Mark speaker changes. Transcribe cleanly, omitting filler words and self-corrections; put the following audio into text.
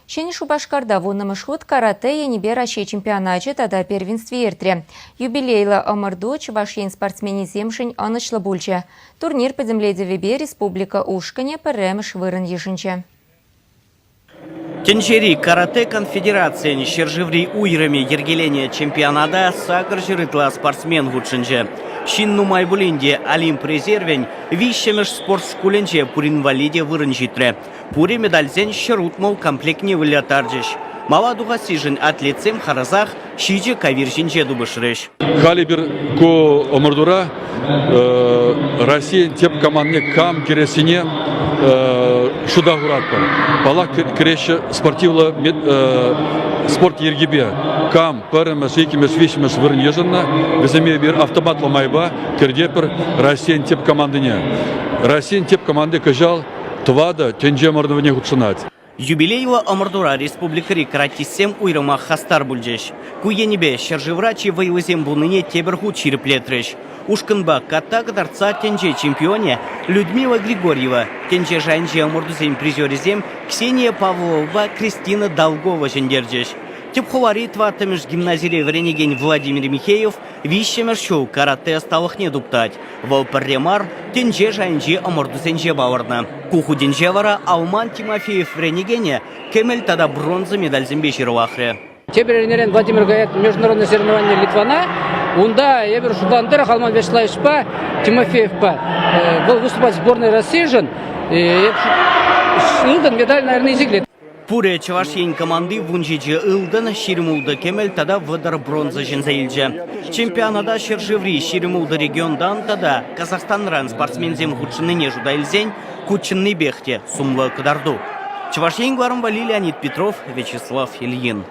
Speaker 1: Чен Шубашкарда вуннамышхут карате енибе Россия чемпионачы тада первенстве эртре. Юбилейла омырду чувашен спортсмени земшин анычлы бульча. Турнир подземледевебе республика ушкане пірремш вырын ешінче.
Speaker 2: Тенчери карате конфедерация шержеври уйрами ергеления чемпионата сакыр жырытла спортсмен гудшинче. Шинну майбулинде Олимп резервень вищемеш спорт шкуленче пуринвалиде вырын житре. Пури медальзен шырутмол комплектне вылятарджиш. Мавадуға сижин атлетсем харазах шиже кавиржинче дубышрыш.
Speaker 3: Халибер ко омырдура Россия теп командне кам кересине шуда гуратпа. Пала кереше спортивла спорт ергебе кам пәріміз, екіміз, вешіміз вырын ежінна, бізіме бір автоматла майба кердепір Россия теп командыне. Россия теп команды кажал твада тенже мордовне гудшынать.
Speaker 2: Юбилейла омырдура республикари каратиссем уйрыма хастар бульджеш. Куенебе шержеврачи воевызем буныне тебергу чириплетреш. Ушканба ката кадарца тенже чемпионе Людмила Григорьева, тенже жанже омырдузем призерезем Ксения Павлова, Кристина Долгова жендерджеш. Тепховари тватамеш гимназире вренеген Владимир Михеев вищемеш шоу карате осталых не дуптать. Волпарремар тенже жанже омырдузенже баварна. Куху денжевара Алман Тимофеев вренегене кемель тада бронза медаль зембешировахре.
Speaker 4: Теберенерен Владимир Гаят международное соревнование Литвана. Унда Эвер Шудандер, Халман Вячеславович Тимофеев был выступать в сборной России. Илдан медаль, наверное, изиглит.
Speaker 2: Пуре чавашень команды вунжиджи Илдан ширимулда кемель тада выдар бронза жензаилджа. Чемпионада шержеври ширимулда региондан тада Казахстанран спортсмензем худшыныне жудайльзень кучынны бехте сумлы кадарду. Чавашень Гварамвали Леонид Петров, Вячеслав Ильин.